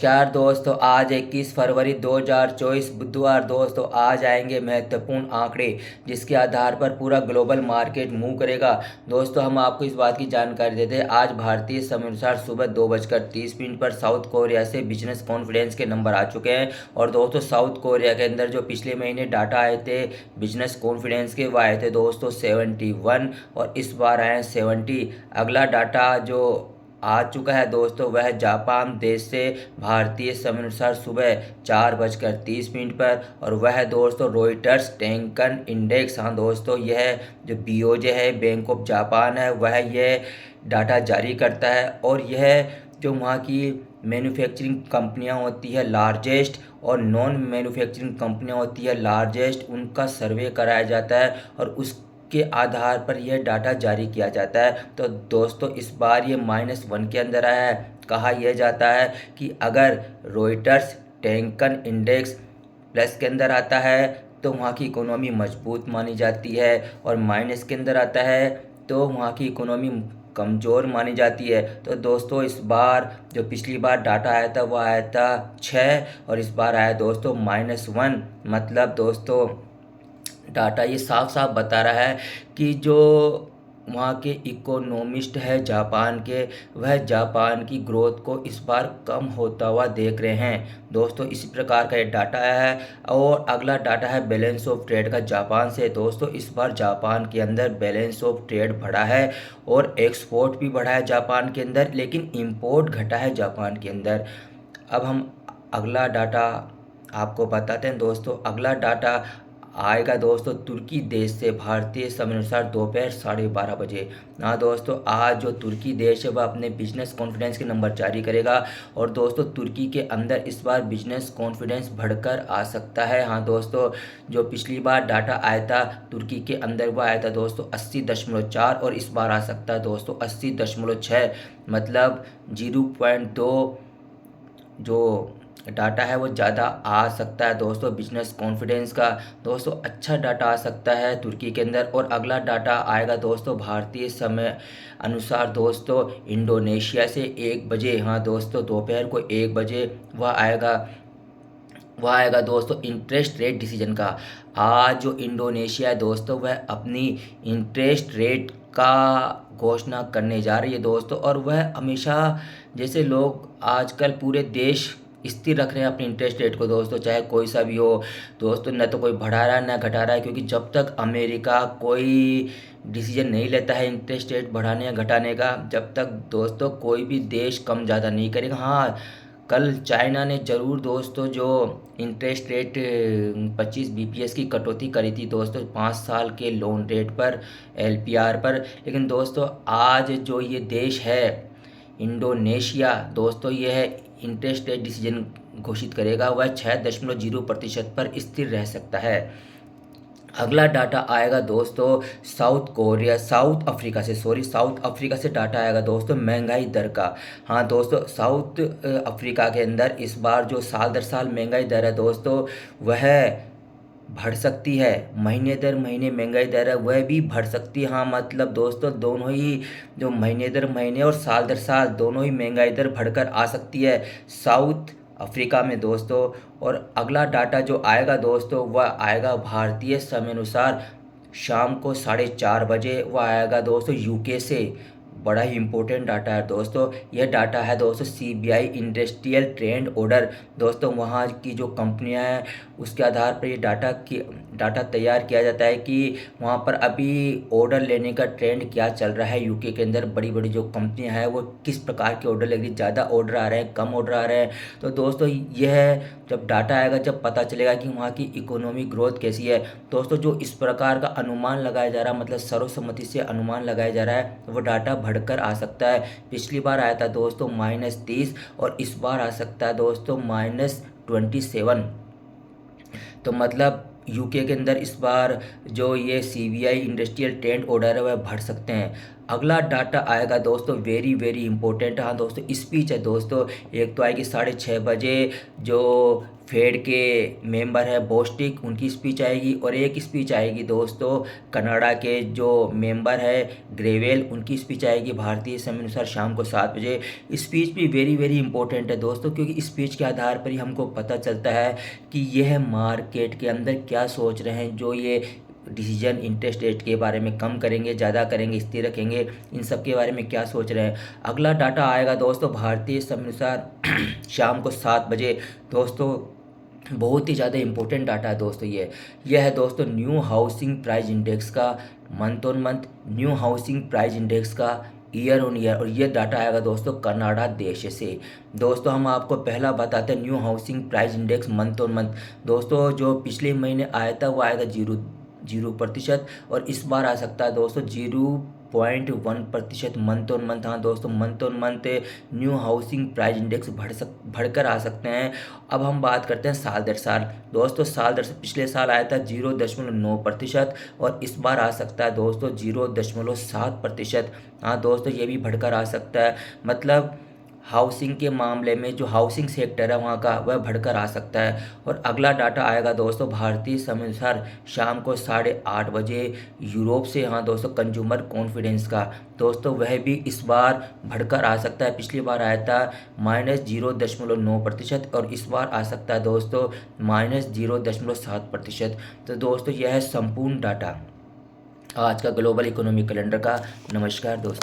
नमस्कार दोस्तों, आज 21 फरवरी 2024 बुधवार दोस्तों आज आएंगे महत्वपूर्ण आंकड़े जिसके आधार पर पूरा ग्लोबल मार्केट मूव करेगा। दोस्तों हम आपको इस बात की जानकारी देते हैं। आज भारतीय समय अनुसार सुबह 2:30 पर साउथ कोरिया से बिजनेस कॉन्फिडेंस के नंबर आ चुके हैं। और दोस्तों साउथ कोरिया के अंदर जो पिछले महीने डाटा आए थे बिजनेस कॉन्फिडेंस के, वो आए थे दोस्तों 71 और इस बार आए हैं 70। अगला डाटा जो आ चुका है दोस्तों वह जापान देश से भारतीय समय अनुसार सुबह 4:30 पर, और वह दोस्तों रॉयटर्स टेंकन इंडेक्स। हाँ दोस्तों, यह जो बीओजे है, बैंक ऑफ जापान है, वह यह डाटा जारी करता है। और यह जो वहाँ की मैन्युफैक्चरिंग कंपनियां होती है लार्जेस्ट, और नॉन मैन्युफैक्चरिंग कंपनियां होती है लार्जेस्ट, उनका सर्वे कराया जाता है और उसके आधार पर यह डाटा जारी किया जाता है। तो दोस्तों इस बार ये -1 के अंदर आया है। कहा यह जाता है कि अगर रॉयटर्स टेंकन इंडेक्स प्लस के अंदर आता है तो वहाँ की इकोनॉमी मजबूत मानी जाती है, और माइनस के अंदर आता है तो वहाँ की इकोनॉमी कमज़ोर मानी जाती है। तो दोस्तों इस बार जो पिछली बार डाटा आया था वो आया था 6, और इस बार आया दोस्तों -1। मतलब दोस्तों डाटा ये साफ साफ बता रहा है कि जो वहाँ के इकोनॉमिस्ट है जापान के, वह जापान की ग्रोथ को इस बार कम होता हुआ देख रहे हैं। दोस्तों इसी प्रकार का ये डाटा आया है। और अगला डाटा है बैलेंस ऑफ ट्रेड का जापान से। दोस्तों इस बार जापान के अंदर बैलेंस ऑफ ट्रेड बढ़ा है और एक्सपोर्ट भी बढ़ा है जापान के अंदर, लेकिन इंपोर्ट घटा है जापान के अंदर। अब हम अगला डाटा आपको बताते हैं। दोस्तों अगला डाटा आएगा दोस्तों तुर्की देश से भारतीय समय अनुसार दोपहर 12:30 बजे। हाँ दोस्तों, आज जो तुर्की देश है वह अपने बिजनेस कॉन्फिडेंस के नंबर जारी करेगा। और दोस्तों तुर्की के अंदर इस बार बिजनेस कॉन्फिडेंस बढ़कर आ सकता है। हाँ दोस्तों, जो पिछली बार डाटा आया था तुर्की के अंदर वह आया था दोस्तों 80.4, और इस बार आ सकता है दोस्तों 80.6। मतलब 0.2 जो डाटा है वो ज़्यादा आ सकता है दोस्तों बिजनेस कॉन्फिडेंस का। दोस्तों अच्छा डाटा आ सकता है तुर्की के अंदर। और अगला डाटा आएगा दोस्तों भारतीय समय अनुसार दोस्तों इंडोनेशिया से 1 बजे। हाँ दोस्तों, दोपहर को 1 बजे वह आएगा दोस्तों इंटरेस्ट रेट डिसीजन का। आज जो इंडोनेशिया है दोस्तों वह अपनी इंटरेस्ट रेट का घोषणा करने जा रही है दोस्तों। और वह हमेशा, जैसे लोग आजकल पूरे देश स्थिर रख रहे हैं अपने इंटरेस्ट रेट को दोस्तों, चाहे कोई सा भी हो दोस्तों, न तो कोई बढ़ा रहा है न घटा रहा है। क्योंकि जब तक अमेरिका कोई डिसीजन नहीं लेता है इंटरेस्ट रेट बढ़ाने या घटाने का, जब तक दोस्तों कोई भी देश कम ज़्यादा नहीं करेगा। हाँ, कल चाइना ने ज़रूर दोस्तों जो इंटरेस्ट रेट 25 bps की कटौती करी थी दोस्तों 5 साल के लोन रेट पर, एलपीआर पर। लेकिन दोस्तों आज जो ये देश है इंडोनेशिया दोस्तों, यह इंटरेस्ट रेट डिसीजन घोषित करेगा, वह 6.0% पर स्थिर रह सकता है। अगला डाटा आएगा दोस्तों साउथ अफ्रीका से डाटा आएगा दोस्तों महंगाई दर का। हाँ दोस्तों, साउथ अफ्रीका के अंदर इस बार जो साल दर साल महंगाई दर है दोस्तों वह बढ़ सकती है। महीने दर महीने महंगाई दर है वह भी बढ़ सकती है। हाँ मतलब दोस्तों दोनों ही, जो महीने दर महीने और साल दर साल दोनों ही महंगाई दर बढ़कर आ सकती है साउथ अफ्रीका में दोस्तों। और अगला डाटा जो आएगा दोस्तों वह आएगा भारतीय समय अनुसार शाम को 4:30 बजे। वह आएगा दोस्तों यूके से। बड़ा ही इम्पोर्टेंट डाटा है दोस्तों। यह डाटा है दोस्तों सीबीआई इंडस्ट्रियल ट्रेंड ऑर्डर। दोस्तों वहाँ की जो कंपनियां हैं उसके आधार पर ये डाटा तैयार किया जाता है कि वहाँ पर अभी ऑर्डर लेने का ट्रेंड क्या चल रहा है। यूके के अंदर बड़ी बड़ी जो कंपनियां हैं वो किस प्रकार के ऑर्डर ले रही, ज़्यादा ऑर्डर आ रहे हैं, कम ऑर्डर आ रहे हैं। तो दोस्तों यह जब डाटा आएगा जब पता चलेगा कि वहाँ की इकोनॉमिक ग्रोथ कैसी है। दोस्तों जो इस प्रकार का अनुमान लगाया जा रहा है, मतलब सर्वसम्मति से अनुमान लगाया जा रहा है, वो डाटा बढ़कर आ सकता है। पिछली बार आया था दोस्तों -30, और इस बार आ सकता है दोस्तों -27। तो मतलब यूके के अंदर इस बार जो ये सीबीआई इंडस्ट्रियल ट्रेंड ऑर्डर है वह बढ़ सकते हैं। अगला डाटा आएगा दोस्तों वेरी वेरी इंपॉर्टेंट। हाँ दोस्तों, स्पीच है दोस्तों। एक तो आएगी 6:30 बजे, जो फेड के मेंबर है बोस्टिक, उनकी स्पीच आएगी। और एक स्पीच आएगी दोस्तों कनाडा के जो मेंबर है ग्रेवेल, उनकी स्पीच आएगी भारतीय समय अनुसार शाम को 7 बजे। स्पीच भी वेरी वेरी इंपॉर्टेंट है दोस्तों, क्योंकि स्पीच के आधार पर ही हमको पता चलता है कि यह मार्केट के अंदर क्या सोच रहे हैं, जो ये डिसीजन इंटरेस्ट रेट के बारे में कम करेंगे, ज़्यादा करेंगे, स्थिर रखेंगे, इन सब के बारे में क्या सोच रहे हैं। अगला डाटा आएगा दोस्तों भारतीय समय अनुसार शाम को 7 बजे। दोस्तों बहुत ही ज़्यादा इंपॉर्टेंट डाटा है दोस्तों। यह है दोस्तों न्यू हाउसिंग प्राइस इंडेक्स का month on month, new housing price index का ईयर ऑन ईयर। और ये डाटा आएगा दोस्तों कनाडा देश से। दोस्तों हम आपको पहला बताते हैं new housing price index month on month. दोस्तों जो पिछले महीने आया था वो आएगा 0.0%, और इस बार आ सकता है दोस्तों 0.1% मंथ ऑन मंथ। हाँ दोस्तों, month on month new housing price index बढ़कर आ सकते हैं। अब हम बात करते हैं साल दर साल। दोस्तों साल दर पिछले साल आया था 0.9%, और इस बार आ सकता है दोस्तों 0.7%। हाँ दोस्तों, ये भी बढ़कर आ सकता है। मतलब हाउसिंग के मामले में जो हाउसिंग सेक्टर है वहाँ का, वह बढ़कर आ सकता है। और अगला डाटा आएगा दोस्तों भारतीय समय अनुसार शाम को 8:30 बजे यूरोप से। हाँ दोस्तों, कंज्यूमर कॉन्फिडेंस का। दोस्तों वह भी इस बार बढ़कर आ सकता है। पिछली बार आया था -0.9%, और इस बार आ सकता है दोस्तों -0.7%। तो दोस्तों यह है संपूर्ण डाटा आज का ग्लोबल इकोनॉमी कैलेंडर का। नमस्कार दोस्तों।